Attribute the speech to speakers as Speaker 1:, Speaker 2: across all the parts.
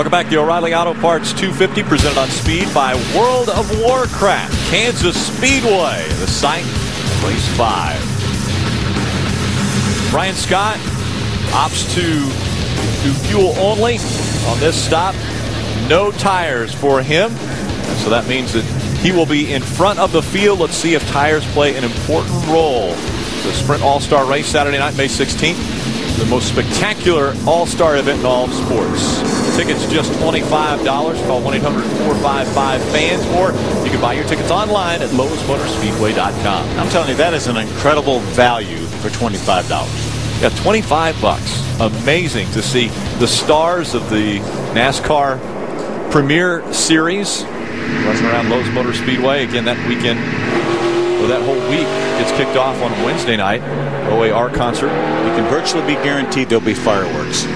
Speaker 1: Welcome back to the O'Reilly Auto Parts 250, presented on Speed by World of Warcraft, Kansas Speedway, the site of race 5. Brian Scott opts to do fuel only on this stop. No tires for him, so that means that he will be in front of the field. Let's see if tires play an important role. The Sprint All-Star Race Saturday night, May 16th. The most spectacular all-star event in all of sports. Tickets just $25. Call 1-800-455-FANS, or you can buy your tickets online at lowestmotorspeedway.com.
Speaker 2: I'm telling you, that is an incredible value for $25.
Speaker 1: Yeah, $25. Amazing to see the stars of the NASCAR Premier Series running around Lowe's Motor Speedway again that weekend. Well, that whole week gets kicked off on Wednesday night. OAR concert.
Speaker 2: You can virtually be guaranteed there'll be fireworks.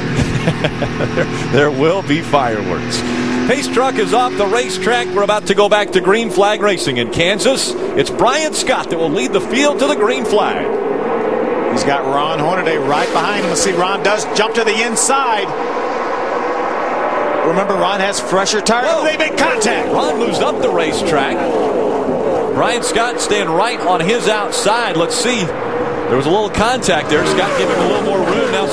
Speaker 1: there will be fireworks. Pace truck is off the racetrack. We're about to go back to green flag racing in Kansas. It's Brian Scott that will lead the field to the green flag.
Speaker 2: He's got Ron Hornaday right behind him. Let's see, Ron does jump to the inside. Remember, Ron has fresher tires.
Speaker 1: Whoa.
Speaker 2: They make contact.
Speaker 1: Ron moves up the racetrack. Brian Scott staying right on his outside. Let's see. There was a little contact there. Scott giving him a little more room. Now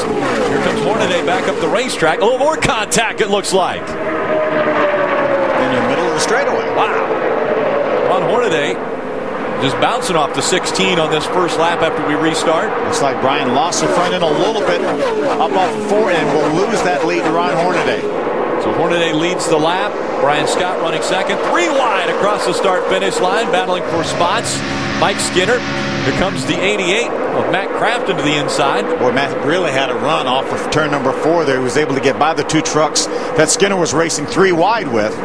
Speaker 1: here comes Hornaday back up the racetrack. A little more contact, it looks like.
Speaker 2: In the middle of the straightaway.
Speaker 1: Wow. Ron Hornaday just bouncing off the 16 on this first lap after we restart.
Speaker 2: Looks like Brian lost the front end a little bit up off the fore end. Will lose that lead to Ron Hornaday.
Speaker 1: So Hornaday leads the lap. Brian Scott running second. 3 wide across the start-finish line, battling for spots. Mike Skinner. Here comes the 88 of Matt Crafton to the inside.
Speaker 2: Boy, Matt really had a run off of turn number 4 there. He was able to get by the 2 trucks that Skinner was racing 3 wide with.
Speaker 1: 2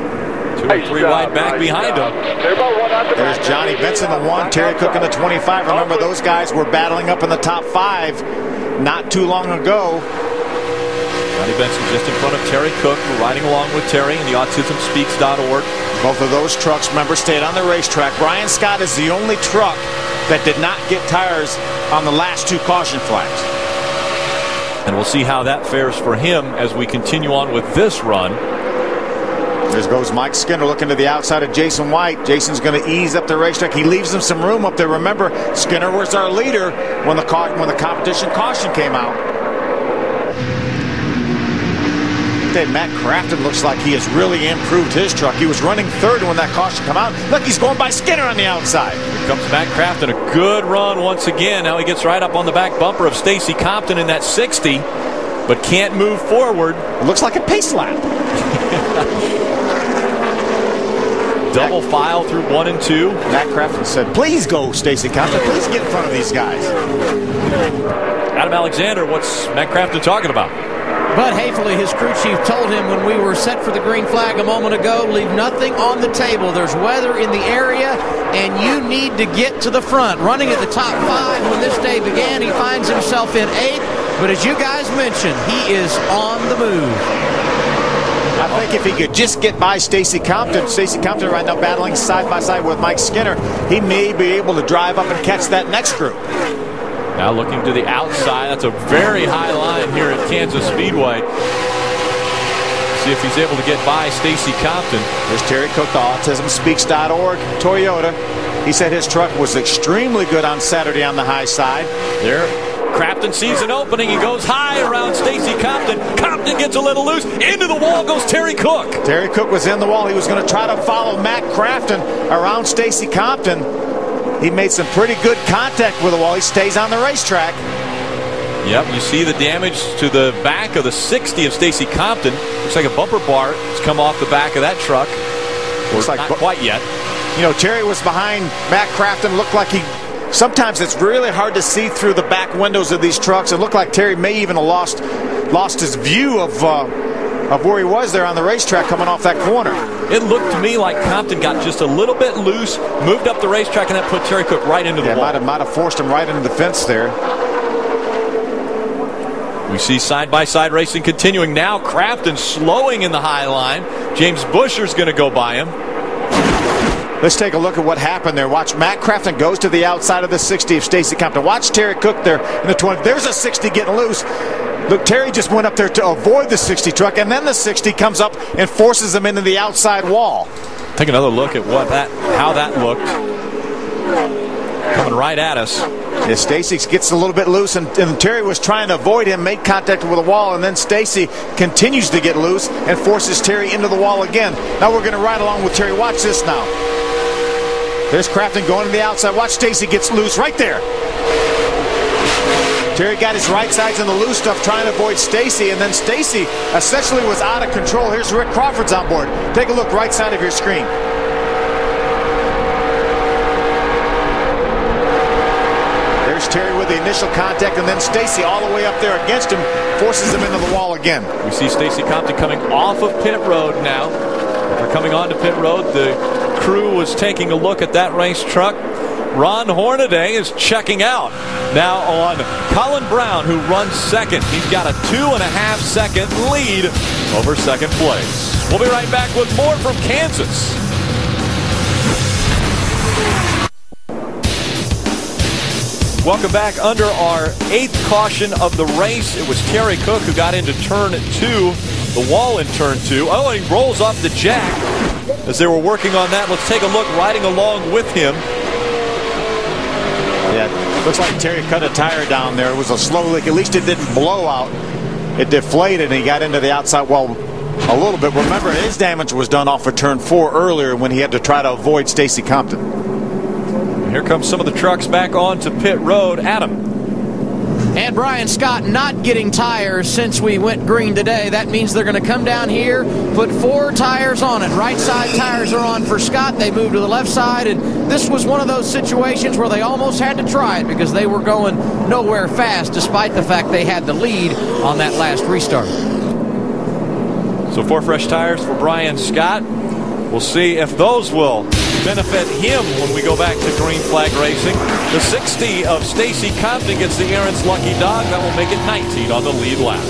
Speaker 1: or 3 wide back behind him.
Speaker 2: There's Johnny Benson, the 1, Terry Cook in the 25. Remember, those guys were battling up in the top 5 not too long ago.
Speaker 1: Johnny Benson just in front of Terry Cook. We're riding along with Terry in the autismspeaks.org.
Speaker 2: Both of those trucks, remember, stayed on the racetrack. Brian Scott is the only truck that did not get tires on the last 2 caution flags.
Speaker 1: And we'll see how that fares for him as we continue on with this run.
Speaker 2: There goes Mike Skinner looking to the outside of Jason White. Jason's going to ease up the racetrack. He leaves him some room up there. Remember, Skinner was our leader when the competition caution came out. Matt Crafton looks like he has really improved his truck. He was running 3rd when that caution came out. Look, he's going by Skinner on the outside.
Speaker 1: Here comes Matt Crafton. A good run once again. Now he gets right up on the back bumper of Stacy Compton in that 60, but can't move forward.
Speaker 2: It looks like a pace lap.
Speaker 1: Double file through 1 and 2.
Speaker 2: Matt Crafton said, please go, Stacy Compton. Please get in front of these guys.
Speaker 1: Adam Alexander, what's Matt Crafton talking about?
Speaker 3: Bud Hafley, his crew chief, told him when we were set for the green flag a moment ago, leave nothing on the table. There's weather in the area, and you need to get to the front. Running at the top 5 when this day began, he finds himself in 8th. But as you guys mentioned, he is on the move.
Speaker 2: I think if he could just get by Stacy Compton right now battling side by side with Mike Skinner, he may be able to drive up and catch that next group.
Speaker 1: Now looking to the outside. That's a very high line here at Kansas Speedway. See if he's able to get by Stacy Compton.
Speaker 2: There's Terry Cook, the autismspeaks.org Toyota. He said his truck was extremely good on Saturday on the high side.
Speaker 1: There, Crafton sees an opening. He goes high around Stacy Compton. Compton gets a little loose. Into the wall goes Terry Cook.
Speaker 2: Terry Cook was in the wall. He was going to try to follow Matt Crafton around Stacy Compton. He made some pretty good contact with the wall. He stays on the racetrack.
Speaker 1: Yep, you see the damage to the back of the 60 of Stacy Compton. Looks like a bumper bar has come off the back of that truck. Looks like not quite yet.
Speaker 2: You know, Terry was behind Matt Crafton. Looked like he... Sometimes it's really hard to see through the back windows of these trucks. It looked like Terry may even have lost his view of where he was there on the racetrack coming off that corner.
Speaker 1: It looked to me like Compton got just a little bit loose, moved up the racetrack, and that put Terry Cook right into the wall.
Speaker 2: Might have forced him right into the fence there.
Speaker 1: We see side-by-side racing continuing now. Crafton slowing in the high line. James Busher's going to go by him.
Speaker 2: Let's take a look at what happened there. Watch, Matt Crafton goes to the outside of the 60 of Stacy Compton. Watch Terry Cook there in the 20. There's a 60 getting loose. Look, Terry just went up there to avoid the 60 truck, and then the 60 comes up and forces him into the outside wall.
Speaker 1: Take another look at how that looked. Coming right at us.
Speaker 2: Yeah, Stacy gets a little bit loose, and Terry was trying to avoid him, made contact with the wall, and then Stacy continues to get loose and forces Terry into the wall again. Now we're going to ride along with Terry. Watch this now. There's Crafton going to the outside. Watch Stacy gets loose right there. Terry got his right sides in the loose stuff trying to avoid Stacy, and then Stacy essentially was out of control. Here's Rick Crawford's on board. Take a look right side of your screen. There's Terry with the initial contact, and then Stacy all the way up there against him, forces him into the wall again.
Speaker 1: We see Stacy Compton coming off of pit road now. They're coming onto pit road. The crew was taking a look at that race truck. Ron Hornaday is checking out now on Colin Brown, who runs second. He's got a 2.5 second lead over second place. We'll be right back with more from Kansas. Welcome back. Under our 8th caution of the race, it was Terry Cook who got into turn 2, the wall in turn 2. Oh, and he rolls off the jack as they were working on that. Let's take a look riding along with him.
Speaker 2: Yeah, looks like Terry cut a tire down there. It was a slow leak. At least it didn't blow out. It deflated, and he got into the outside wall a little bit. Remember, his damage was done off of turn 4 earlier when he had to try to avoid Stacy Compton.
Speaker 1: Here comes some of the trucks back onto pit road. Adam.
Speaker 3: And Brian Scott not getting tires since we went green today. That means they're going to come down here, put 4 tires on it. Right side tires are on for Scott. They moved to the left side, and this was one of those situations where they almost had to try it because they were going nowhere fast despite the fact they had the lead on that last restart.
Speaker 1: So 4 fresh tires for Brian Scott. We'll see if those will benefit him when we go back to green flag racing. The 60 of Stacy Compton gets the Aaron's lucky dog. That will make it 19 on the lead lap.